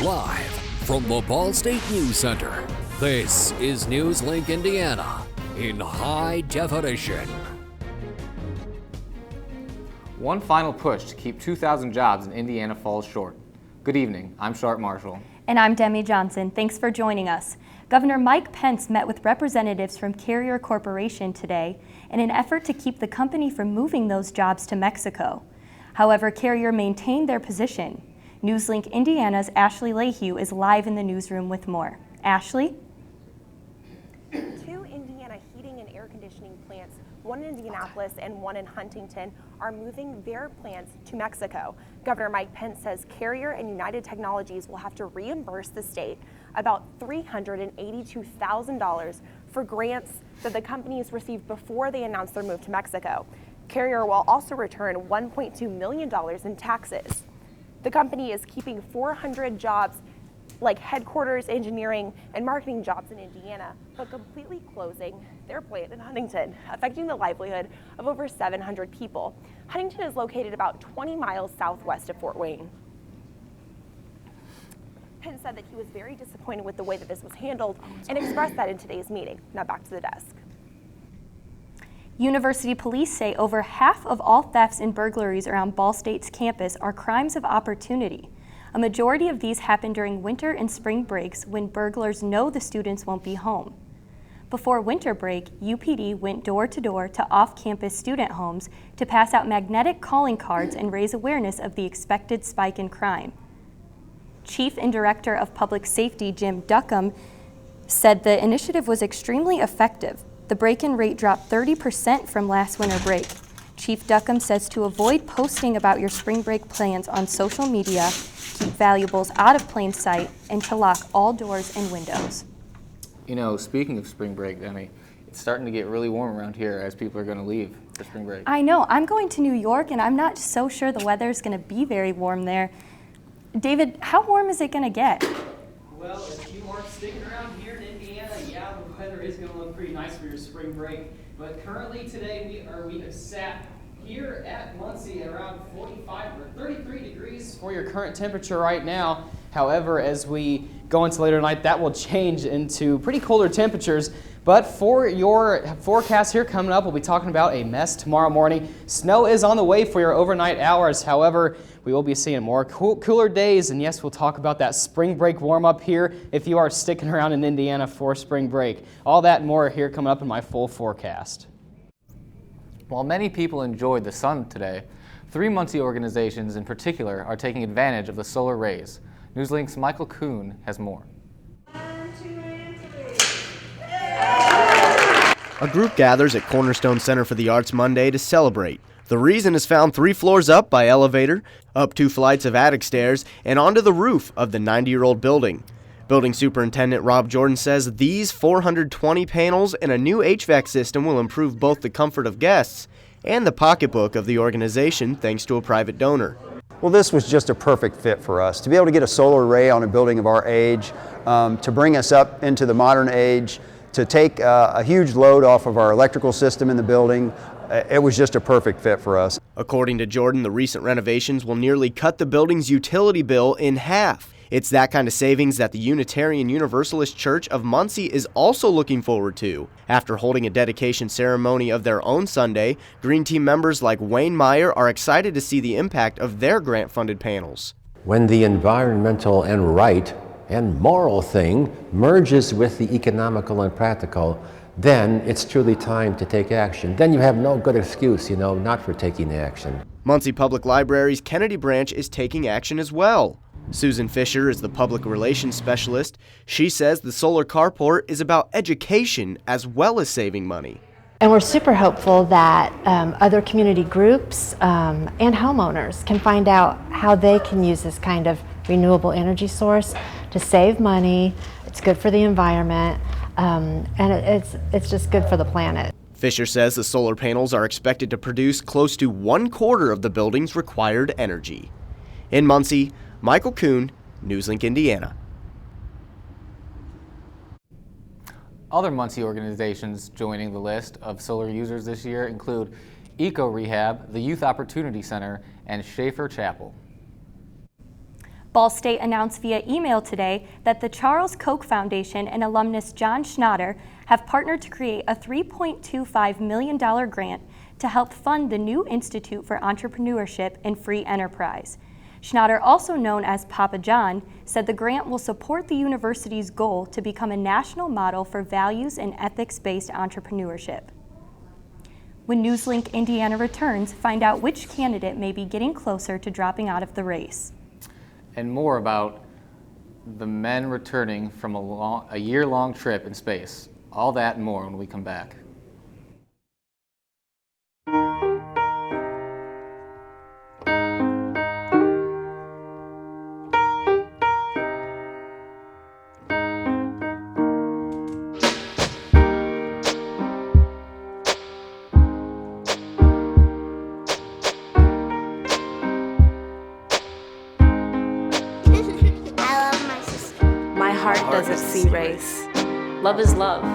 Live from the Ball State News Center, this is NewsLink Indiana in high definition. One final push to keep 2,000 jobs in Indiana falls short. Good evening, I'm Sharp Marshall. And I'm Demi Johnson. Thanks for joining us. Governor Mike Pence met with representatives from Carrier Corporation today in an effort to keep the company from moving those jobs to Mexico. However, Carrier maintained their position. NewsLink Indiana's Ashley Lehue is live in the newsroom with more. Ashley? Two Indiana heating and air conditioning plants, one in Indianapolis and one in Huntington, are moving their plants to Mexico. Governor Mike Pence says Carrier and United Technologies will have to reimburse the state about $382,000 for grants that the companies received before they announced their move to Mexico. Carrier will also return $1.2 million in taxes. The company is keeping 400 jobs like headquarters, engineering, and marketing jobs in Indiana, but completely closing their plant in Huntington, affecting the livelihood of over 700 people. Huntington is located about 20 miles southwest of Fort Wayne. Pence said that he was very disappointed with the way that this was handled and expressed that in today's meeting. Now back to the desk. University police say over half of all thefts and burglaries around Ball State's campus are crimes of opportunity. A majority of these happen during winter and spring breaks when burglars know the students won't be home. Before winter break, UPD went door to door to off-campus student homes to pass out magnetic calling cards and raise awareness of the expected spike in crime. Chief and Director of Public Safety Jim Duckham said the initiative was extremely effective. The break-in rate dropped 30% from last winter break. Chief Duckham says to avoid posting about your spring break plans on social media, keep valuables out of plain sight, and to lock all doors and windows. You know, speaking of spring break, Demi, it's starting to get really warm around here as people are going to leave for spring break. I know. I'm going to New York, and I'm not so sure the weather's going to be very warm there. David, how warm is it going to get? Well, if you are sticking around here in Indiana, yeah, the weather is going to look pretty nice for your spring break. But currently today we have sat here at Muncie at around 45 or 33 degrees for your current temperature right now. However, as we go into later tonight, that will change into pretty colder temperatures. But for your forecast here coming up, we'll be talking about a mess tomorrow morning. Snow is on the way for your overnight hours. However, we will be seeing more cooler days. And yes, we'll talk about that spring break warm up here if you are sticking around in Indiana for spring break. All that and more here coming up in my full forecast. While many people enjoyed the sun today, 3 Muncie organizations in particular are taking advantage of the solar rays. NewsLink's Michael Kuhn has more. A group gathers at Cornerstone Center for the Arts Monday to celebrate. The reason is found 3 floors up by elevator, up 2 flights of attic stairs, and onto the roof of the 90-year-old building. Building Superintendent Rob Jordan says these 420 panels and a new HVAC system will improve both the comfort of guests and the pocketbook of the organization thanks to a private donor. Well, this was just a perfect fit for us. To be able to get a solar array on a building of our age, to bring us up into the modern age, to take a huge load off of our electrical system in the building, it was just a perfect fit for us. According to Jordan, the recent renovations will nearly cut the building's utility bill in half. It's that kind of savings that the Unitarian Universalist Church of Muncie is also looking forward to. After holding a dedication ceremony of their own Sunday, Green Team members like Wayne Meyer are excited to see the impact of their grant-funded panels. When the environmental and right and moral thing merges with the economical and practical, then it's truly time to take action. Then you have no good excuse, not for taking action. Muncie Public Library's Kennedy branch is taking action as well. Susan Fisher is the public relations specialist. She says the solar carport is about education as well as saving money. And we're super hopeful that other community groups and homeowners can find out how they can use this kind of renewable energy source to save money. It's good for the environment, and it's just good for the planet. Fisher says the solar panels are expected to produce close to 1/4 of the building's required energy. In Muncie, Michael Kuhn, NewsLink Indiana. Other Muncie organizations joining the list of solar users this year include Eco Rehab, the Youth Opportunity Center, and Schaefer Chapel. Ball State announced via email today that the Charles Koch Foundation and alumnus John Schnatter have partnered to create a $3.25 million grant to help fund the new Institute for Entrepreneurship and Free Enterprise. Schnatter, also known as Papa John, said the grant will support the university's goal to become a national model for values and ethics-based entrepreneurship. When NewsLink Indiana returns, find out which candidate may be getting closer to dropping out of the race. And more about the men returning from a year-long trip in space. All that and more when we come back. My heart doesn't see race. Love is love.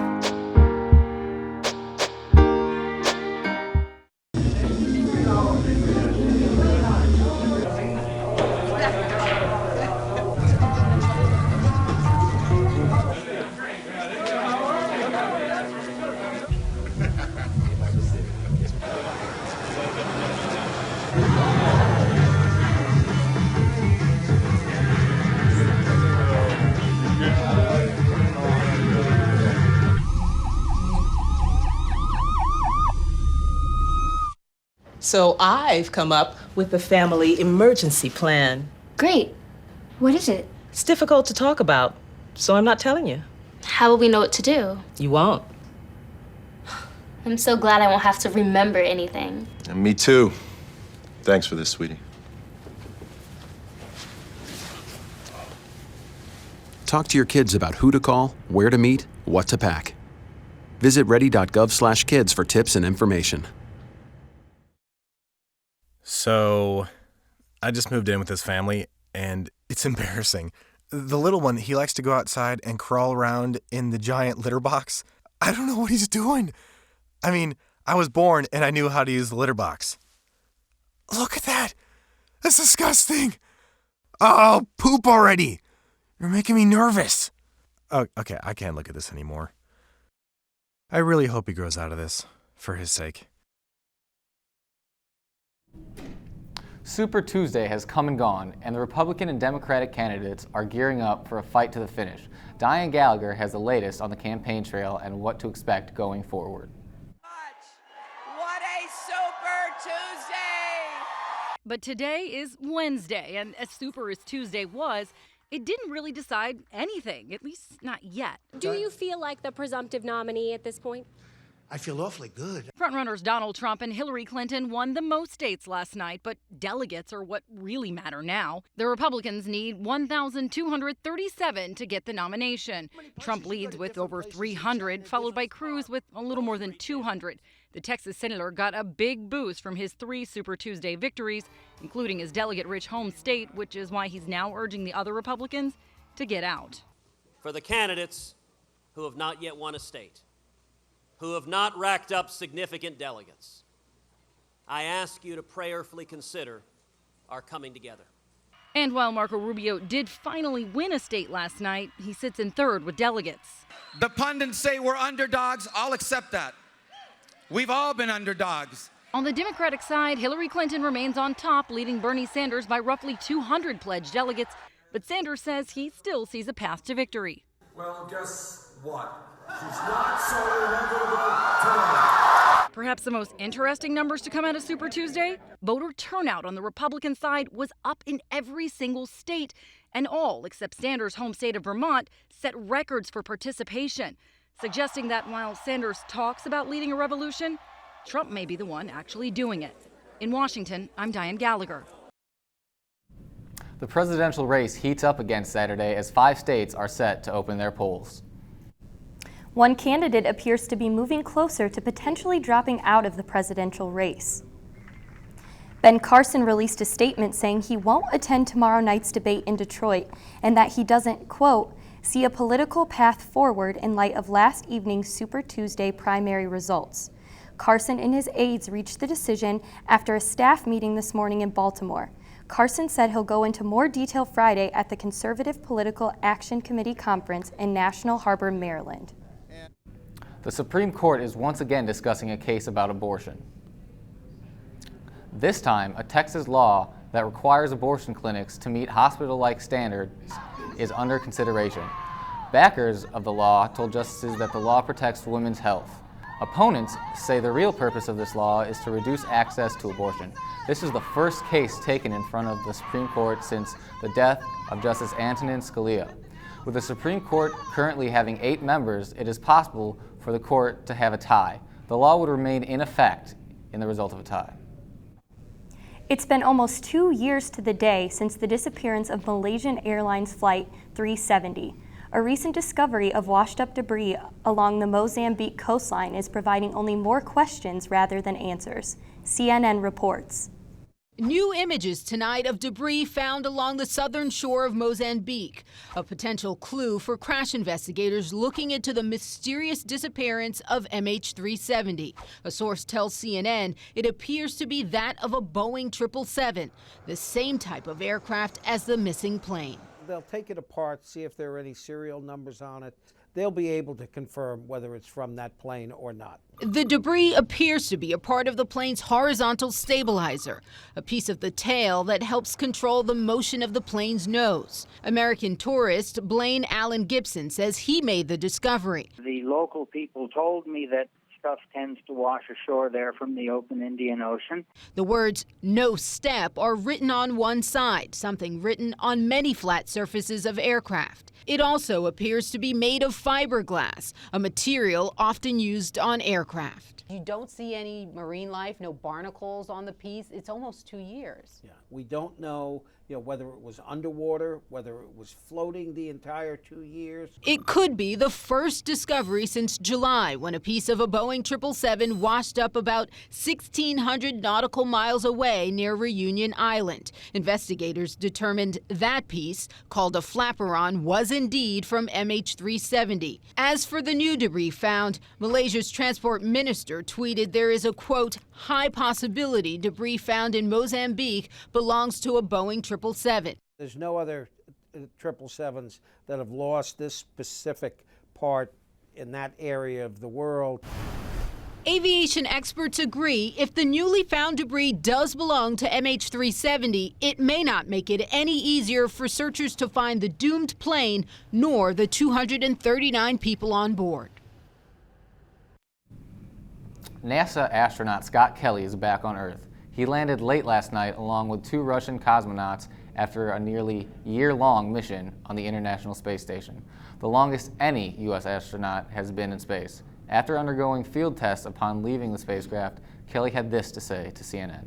So I've come up with the family emergency plan. Great. What is it? It's difficult to talk about, so I'm not telling you. How will we know what to do? You won't. I'm so glad I won't have to remember anything. And me too. Thanks for this, sweetie. Talk to your kids about who to call, where to meet, what to pack. Visit ready.gov/kids for tips and information. So, I just moved in with this family, and it's embarrassing. The little one, he likes to go outside and crawl around in the giant litter box. I don't know what he's doing. I mean, I was born and I knew how to use the litter box. Look at that! That's disgusting! Oh, poop already! You're making me nervous. Oh, okay, I can't look at this anymore. I really hope he grows out of this, for his sake. Super Tuesday has come and gone, and the Republican and Democratic candidates are gearing up for a fight to the finish. Diane Gallagher has the latest on the campaign trail and what to expect going forward. What a Super Tuesday! But today is Wednesday, and as super as Tuesday was, it didn't really decide anything, at least not yet. Do you feel like the presumptive nominee at this point? I feel awfully good. Frontrunners Donald Trump and Hillary Clinton won the most states last night, but delegates are what really matter now. The Republicans need 1,237 to get the nomination. Trump leads with over 300, followed by Cruz with a little more than 200. The Texas senator got a big boost from his 3 Super Tuesday victories, including his delegate-rich home state, which is why he's now urging the other Republicans to get out. For the candidates who have not yet won a state, who have not racked up significant delegates, I ask you to prayerfully consider our coming together. And while Marco Rubio did finally win a state last night, he sits in third with delegates. The pundits say we're underdogs. I'll accept that. We've all been underdogs. On the Democratic side, Hillary Clinton remains on top, leading Bernie Sanders by roughly 200 pledged delegates. But Sanders says he still sees a path to victory. Well, guess what? She's not so inevitable tonight. Perhaps the most interesting numbers to come out of Super Tuesday? Voter turnout on the Republican side was up in every single state, and all except Sanders' home state of Vermont set records for participation, suggesting that while Sanders talks about leading a revolution, Trump may be the one actually doing it. In Washington, I'm Diane Gallagher. The presidential race heats up again Saturday as 5 states are set to open their polls. One candidate appears to be moving closer to potentially dropping out of the presidential race. Ben Carson released a statement saying he won't attend tomorrow night's debate in Detroit and that he doesn't, quote, see a political path forward in light of last evening's Super Tuesday primary results. Carson and his aides reached the decision after a staff meeting this morning in Baltimore. Carson said he'll go into more detail Friday at the Conservative Political Action Committee Conference in National Harbor, Maryland. The Supreme Court is once again discussing a case about abortion. This time, a Texas law that requires abortion clinics to meet hospital-like standards is under consideration. Backers of the law told justices that the law protects women's health. Opponents say the real purpose of this law is to reduce access to abortion. This is the first case taken in front of the Supreme Court since the death of Justice Antonin Scalia. With the Supreme Court currently having 8 members, it is possible for the court to have a tie. The law would remain in effect in the result of a tie. It's been almost 2 years to the day since the disappearance of Malaysian Airlines Flight 370. A recent discovery of washed-up debris along the Mozambique coastline is providing only more questions rather than answers. CNN reports. New images tonight of debris found along the southern shore of Mozambique, a potential clue for crash investigators looking into the mysterious disappearance of MH370. A source tells CNN it appears to be that of a Boeing 777, the same type of aircraft as the missing plane. They'll take it apart, see if there are any serial numbers on it. They'll be able to confirm whether it's from that plane or not. The debris appears to be a part of the plane's horizontal stabilizer, a piece of the tail that helps control the motion of the plane's nose. American tourist Blaine Allen Gibson says he made the discovery. The local people told me that stuff tends to wash ashore there from the open Indian Ocean. The words "no step" are written on one side, something written on many flat surfaces of aircraft. It also appears to be made of fiberglass, a material often used on aircraft. You don't see any marine life, no barnacles on the piece. It's almost 2 years. Yeah, we don't know, whether it was underwater, whether it was floating the entire 2 years. It could be the first discovery since July, when a piece of a Boeing 777 washed up about 1,600 nautical miles away near Reunion Island. Investigators determined that piece, called a flaperon, was indeed from MH370. As for the new debris found, Malaysia's transport minister tweeted there is a, quote, high possibility debris found in Mozambique belongs to a Boeing 777. There's no other 777s that have lost this specific part in that area of the world. Aviation experts agree if the newly found debris does belong to MH370, it may not make it any easier for searchers to find the doomed plane nor the 239 people on board. NASA astronaut Scott Kelly is back on Earth. He landed late last night along with 2 Russian cosmonauts after a nearly year-long mission on the International Space Station, the longest any U.S. astronaut has been in space. After undergoing field tests upon leaving the spacecraft, Kelly had this to say to CNN.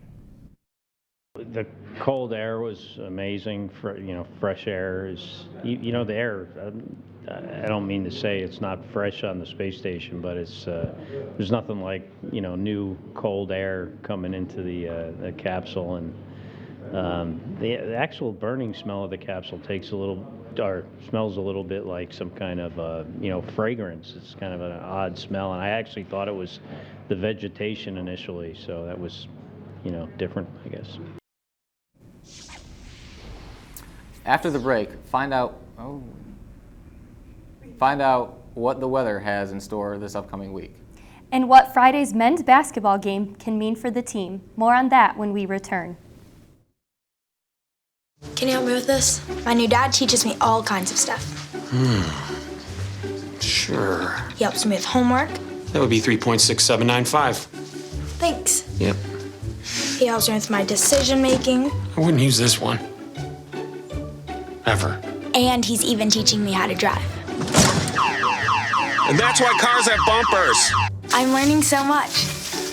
The cold air was amazing. Fresh air is, the air. I don't mean to say it's not fresh on the space station, but it's there's nothing like new cold air coming into the capsule, and the actual burning smell of the capsule smells a little bit like some kind of fragrance. It's kind of an odd smell, and I actually thought it was the vegetation initially, so that was different, I guess. After the break, find out what the weather has in store this upcoming week. And what Friday's men's basketball game can mean for the team. More on that when we return. Can you help me with this? My new dad teaches me all kinds of stuff. Sure. He helps me with homework. That would be 3.6795. Thanks. Yep. He helps me with my decision making. I wouldn't use this one. Ever. And he's even teaching me how to drive. And that's why cars have bumpers. I'm learning so much.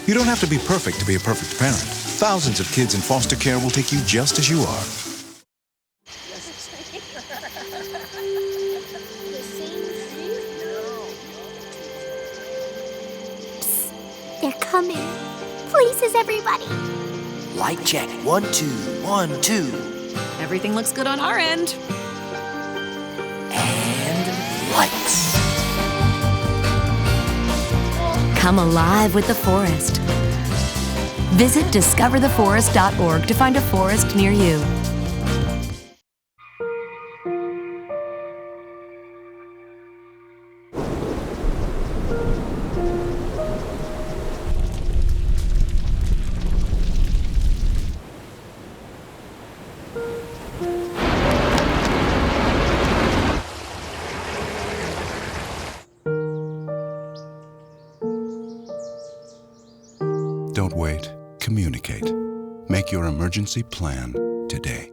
You don't have to be perfect to be a perfect parent. Thousands of kids in foster care will take you just as you are. They're coming. Places, everybody. Light check. 1, 2, 1, 2. Everything looks good on our end. And lights. Come alive with the forest. Visit discovertheforest.org to find a forest near you. Don't wait. Communicate. Make your emergency plan today.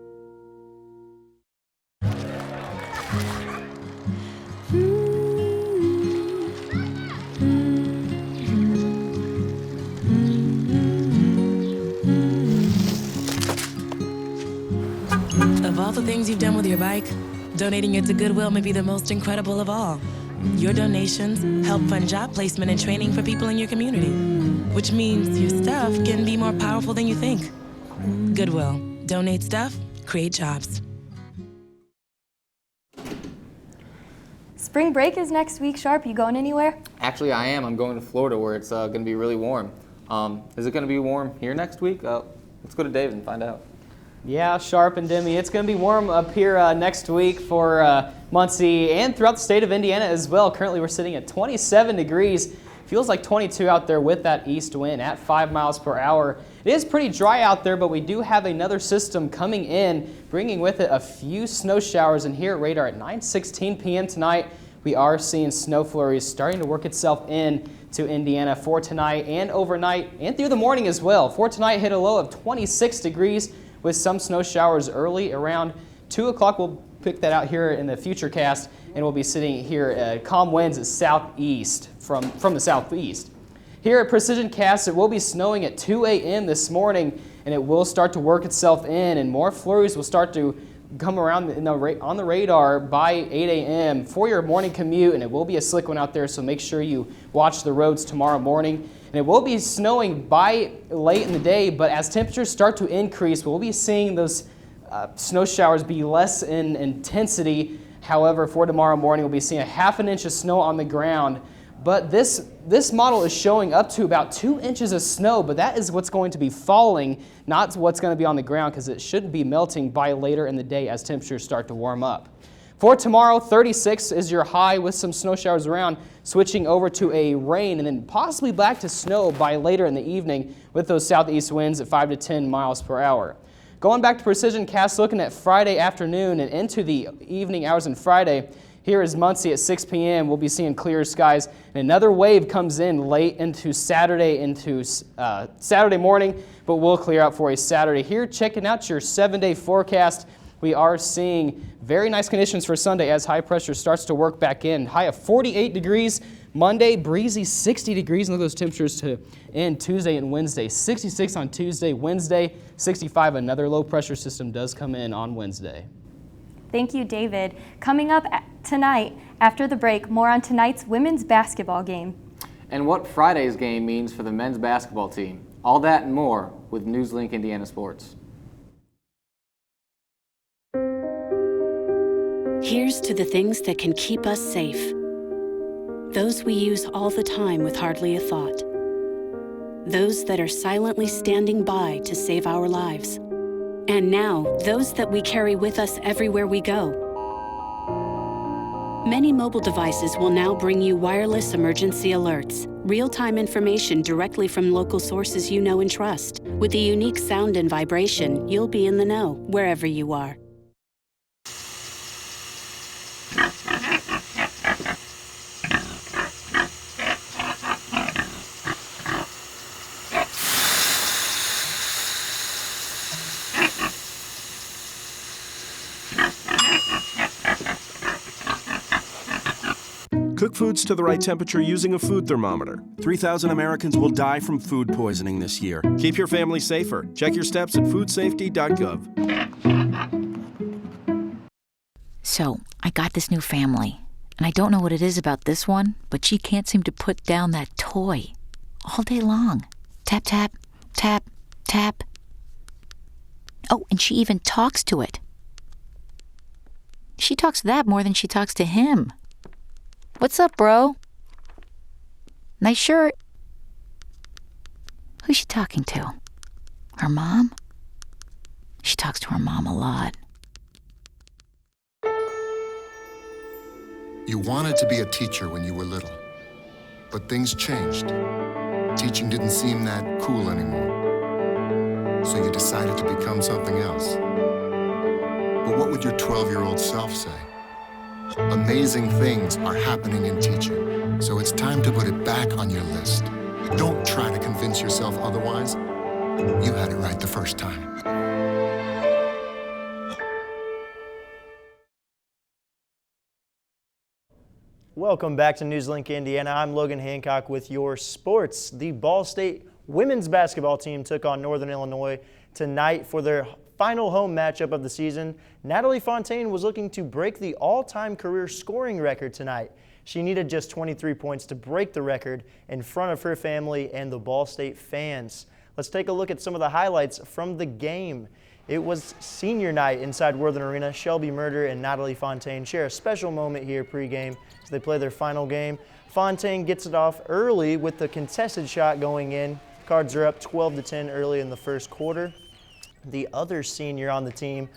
Of all the things you've done with your bike, donating it to Goodwill may be the most incredible of all. Your donations help fund job placement and training for people in your community, which means your stuff can be more powerful than you think. Goodwill. Donate stuff, create jobs. Spring break is next week, Sharp. You going anywhere? Actually, I am. I'm going to Florida where it's going to be really warm. Is it going to be warm here next week? Let's go to David and find out. Yeah, Sharp and Demi, it's going to be warm up here next week for Muncie and throughout the state of Indiana as well. Currently, we're sitting at 27 degrees. Feels like 22 out there with that east wind at 5 miles per hour. It is pretty dry out there, but we do have another system coming in, bringing with it a few snow showers. And here at radar at 9:16 p.m. tonight, we are seeing snow flurries starting to work itself in to Indiana for tonight and overnight and through the morning as well. For tonight, hit a low of 26 degrees with some snow showers early around 2 o'clock. We'll pick that out here in the future cast, and we'll be sitting here at calm winds at southeast from the southeast. Here at Precision Cast, it will be snowing at 2 a.m. this morning, and it will start to work itself in, and more flurries will start to come around on the radar by 8 a.m. for your morning commute, and it will be a slick one out there, so make sure you watch the roads tomorrow morning. And it will be snowing by late in the day, but as temperatures start to increase, we'll be seeing those snow showers be less in intensity. However, for tomorrow morning, we'll be seeing a ½ an inch of snow on the ground. But this model is showing up to about 2 inches of snow, but that is what's going to be falling, not what's going to be on the ground, because it should be melting by later in the day as temperatures start to warm up. For tomorrow, 36 is your high with some snow showers around, switching over to a rain and then possibly back to snow by later in the evening with those southeast winds at 5 to 10 miles per hour. Going back to Precision Cast, looking at Friday afternoon and into the evening hours on Friday, here is Muncie at 6 p.m. We'll be seeing clear skies, and another wave comes in late into Saturday morning, but we'll clear out for a Saturday. Here, checking out your 7-day forecast, we are seeing very nice conditions for Sunday as high pressure starts to work back in. High of 48 degrees. Monday, breezy 60 degrees. Look at those temperatures to end Tuesday and Wednesday. 66 on Tuesday, Wednesday, 65. Another low pressure system does come in on Wednesday. Thank you, David. Coming up tonight, after the break, more on tonight's women's basketball game. And what Friday's game means for the men's basketball team. All that and more with NewsLink Indiana Sports. Here's to the things that can keep us safe. Those we use all the time with hardly a thought. Those that are silently standing by to save our lives. And now, those that we carry with us everywhere we go. Many mobile devices will now bring you wireless emergency alerts, real-time information directly from local sources you know and trust. With the unique sound and vibration, you'll be in the know wherever you are. Cook foods to the right temperature using a food thermometer. 3,000 Americans will die from food poisoning this year. Keep your family safer. Check your steps at foodsafety.gov. So, I got this new family, and I don't know what it is about this one, but she can't seem to put down that toy all day long. Tap, tap, tap, tap. Oh, and she even talks to it. She talks to that more than she talks to him. What's up, bro? Nice shirt. Who's she talking to? Her mom? She talks to her mom a lot. You wanted to be a teacher when you were little, but things changed. Teaching didn't seem that cool anymore, so you decided to become something else. But what would your 12-year-old self say? Amazing things are happening in teaching, so it's time to put it back on your list. Don't try to convince yourself otherwise. You had it right the first time. Welcome back to NewsLink Indiana. I'm Logan Hancock with your sports. The Ball State women's basketball team took on Northern Illinois tonight for their final home matchup of the season. Natalie Fontaine was looking to break the all-time career scoring record tonight. She needed just 23 points to break the record in front of her family and the Ball State fans. Let's take a look at some of the highlights from the game. It was senior night inside Worthen Arena. Shelby Murder and Natalie Fontaine share a special moment here pregame as they play their final game. Fontaine gets it off early with the contested shot going in. Cards are up 12-10 early in the first quarter. The other senior on the team,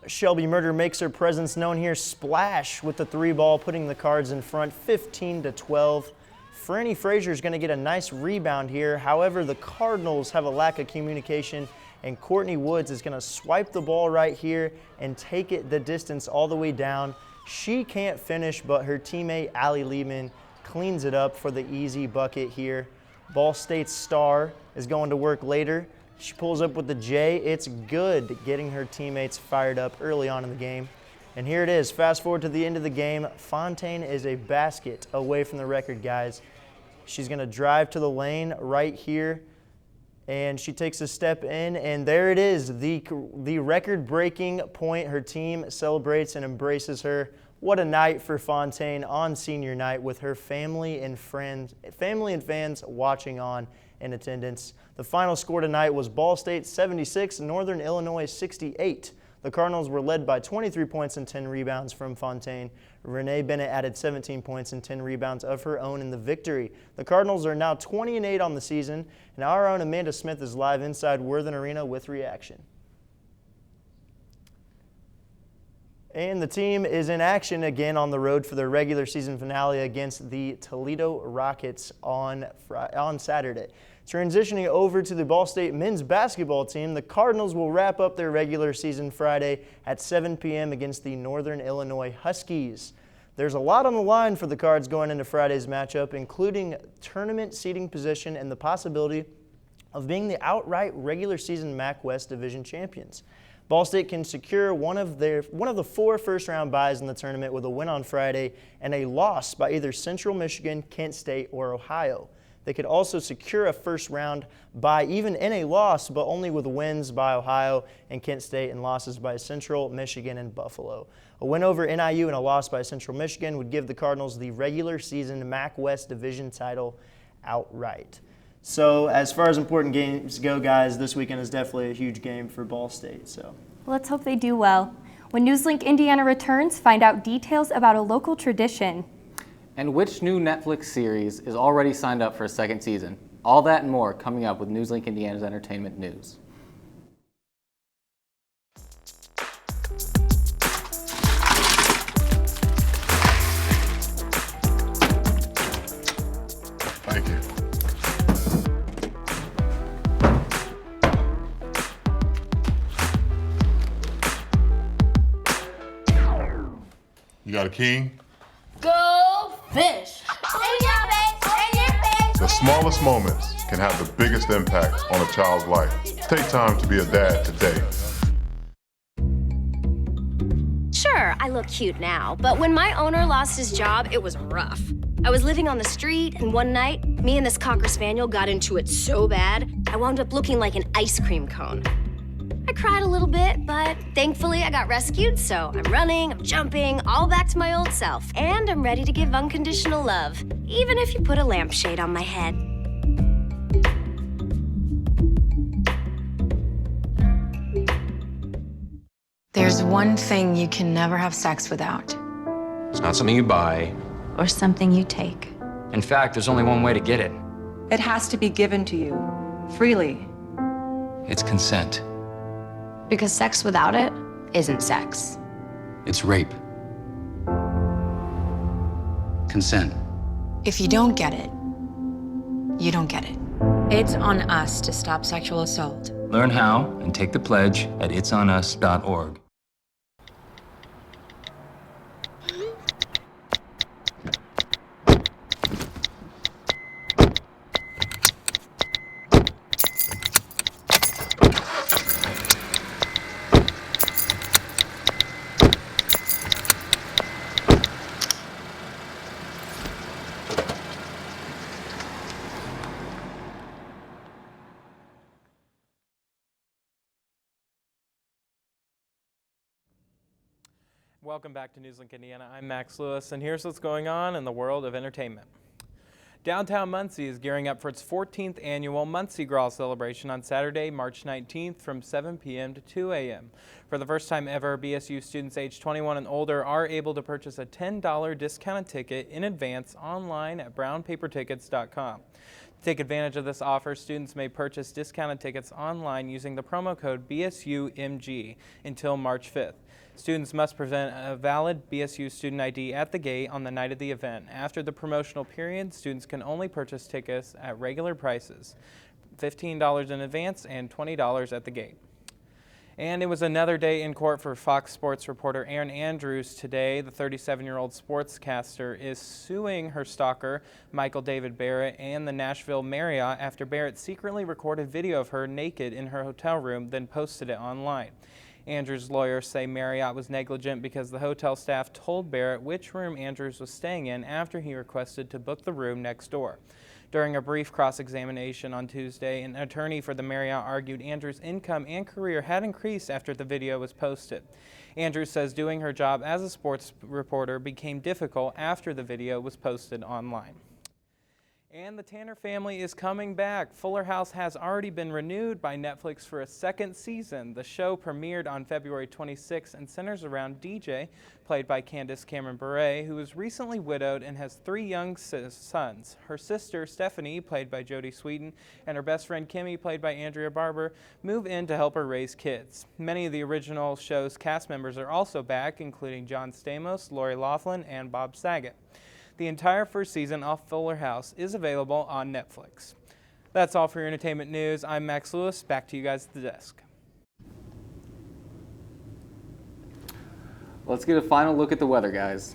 Shelby Murder, makes her presence known here. Splash with the 3 ball, putting the Cards in front 15-12. Franny Frazier is going to get a nice rebound here. However, the Cardinals have a lack of communication, and Courtney Woods is going to swipe the ball right here and take it the distance all the way down. She can't finish, but her teammate Allie Lehman cleans it up for the easy bucket here. Ball State's star is going to work later. She pulls up with the J. It's good, getting her teammates fired up early on in the game. And here it is. Fast forward to the end of the game. Fontaine is a basket away from the record, guys. She's going to drive to the lane right here, and she takes a step in, and there it is, the record-breaking point. Her team celebrates and embraces her. What a night for Fontaine on senior night with her family and fans watching on in attendance. The final score tonight was Ball State 76, Northern Illinois 68. The Cardinals were led by 23 points and 10 rebounds from Fontaine. Renee Bennett added 17 points and 10 rebounds of her own in the victory. The Cardinals are now 20-8 on the season, and our own Amanda Smith is live inside Worthen Arena with reaction. And the team is in action again on the road for their regular season finale against the Toledo Rockets on Saturday. Transitioning over to the Ball State men's basketball team, the Cardinals will wrap up their regular season Friday at 7 p.m. against the Northern Illinois Huskies. There's a lot on the line for the Cards going into Friday's matchup, including tournament seeding position and the possibility of being the outright regular season MAC West Division champions. Ball State can secure one of the 4 first-round byes in the tournament with a win on Friday and a loss by either Central Michigan, Kent State, or Ohio. They could also secure a first-round bye even in a loss, but only with wins by Ohio and Kent State and losses by Central Michigan and Buffalo. A win over NIU and a loss by Central Michigan would give the Cardinals the regular season MAC West Division title outright. So as far as important games go, guys, this weekend is definitely a huge game for Ball State. So let's hope they do well. When NewsLink Indiana returns, find out details about a local tradition. And which new Netflix series is already signed up for a second season? All that and more coming up with NewsLink Indiana's entertainment news. Thank you. You got a key? Go fish! The smallest moments can have the biggest impact on a child's life. Take time to be a dad today. Sure, I look cute now, but when my owner lost his job, it was rough. I was living on the street, and one night, me and this Cocker Spaniel got into it so bad, I wound up looking like an ice cream cone. I cried a little bit, but thankfully I got rescued, so I'm running, I'm jumping, all back to my old self, and I'm ready to give unconditional love, even if you put a lampshade on my head. There's one thing you can never have sex without. It's not something you buy. Or something you take. In fact, there's only one way to get it. It has to be given to you, freely. It's consent. Because sex without it isn't sex. It's rape. Consent. If you don't get it, you don't get it. It's on us to stop sexual assault. Learn how and take the pledge at itsonus.org. Welcome back to NewsLink Indiana. I'm Max Lewis, and here's what's going on in the world of entertainment. Downtown Muncie is gearing up for its 14th annual Muncie Gras celebration on Saturday, March 19th from 7 p.m. to 2 a.m. For the first time ever, BSU students age 21 and older are able to purchase a $10 discounted ticket in advance online at brownpapertickets.com. To take advantage of this offer, students may purchase discounted tickets online using the promo code BSUMG until March 5th. Students must present a valid BSU student ID at the gate on the night of the event. After the promotional period, students can only purchase tickets at regular prices, $15 in advance and $20 at the gate. And it was another day in court for Fox Sports reporter Erin Andrews today. The 37-year-old sportscaster is suing her stalker, Michael David Barrett, and the Nashville Marriott after Barrett secretly recorded video of her naked in her hotel room, then posted it online. Andrews' lawyers say Marriott was negligent because the hotel staff told Barrett which room Andrews was staying in after he requested to book the room next door. During a brief cross-examination on Tuesday, an attorney for the Marriott argued Andrews' income and career had increased after the video was posted. Andrews says doing her job as a sports reporter became difficult after the video was posted online. And the Tanner family is coming back. Fuller House has already been renewed by Netflix for a second season. The show premiered on February 26 and centers around DJ, played by Candace Cameron Bure, who is recently widowed and has 3 young sons. Her sister, Stephanie, played by Jodie Sweetin, and her best friend, Kimmy, played by Andrea Barber, move in to help her raise kids. Many of the original show's cast members are also back, including John Stamos, Lori Loughlin, and Bob Saget. The entire first season of Fuller House is available on Netflix. That's all for your entertainment news. I'm Max Lewis. Back to you guys at the desk. Let's get a final look at the weather, guys.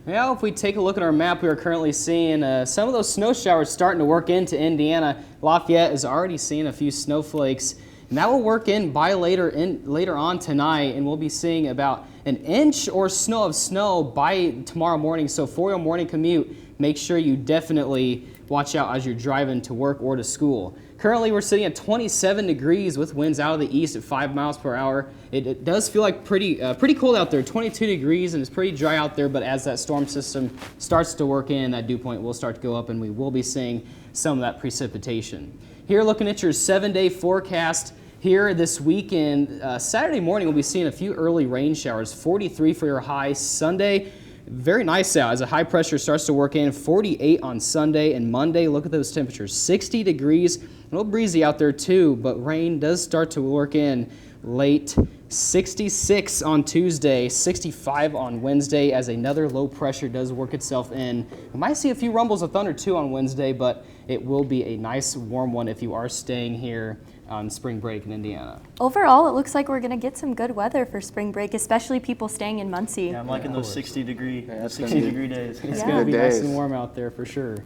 Well, if we take a look at our map, we are currently seeing some of those snow showers starting to work into Indiana. Lafayette is already seeing a few snowflakes, and that will work in by later on tonight, and we'll be seeing about an inch or so of snow by tomorrow morning. So for your morning commute, make sure you definitely watch out as you're driving to work or to school. Currently, we're sitting at 27 degrees with winds out of the east at 5 miles per hour. It does feel like pretty cold out there, 22 degrees, and it's pretty dry out there, but as that storm system starts to work in, that dew point will start to go up, and we will be seeing some of that precipitation. Here, looking at your 7-day forecast, here this weekend, Saturday morning we'll be seeing a few early rain showers, 43 for your high. Sunday, very nice out as the high pressure starts to work in, 48 on Sunday. And Monday, look at those temperatures, 60 degrees, a little breezy out there too, but rain does start to work in late. 66 on Tuesday, 65 on Wednesday as another low pressure does work itself in. We might see a few rumbles of thunder too on Wednesday, but it will be a nice warm one if you are staying here on spring break in Indiana. Overall, it looks like we're going to get some good weather for spring break, especially people staying in Muncie. Yeah, I'm liking those 60 degree days. It's going to be nice and warm out there for sure.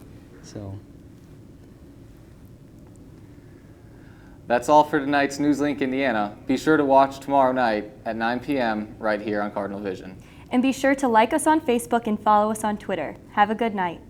So. That's all for tonight's NewsLink Indiana. Be sure to watch tomorrow night at 9 p.m. right here on Cardinal Vision. And be sure to like us on Facebook and follow us on Twitter. Have a good night.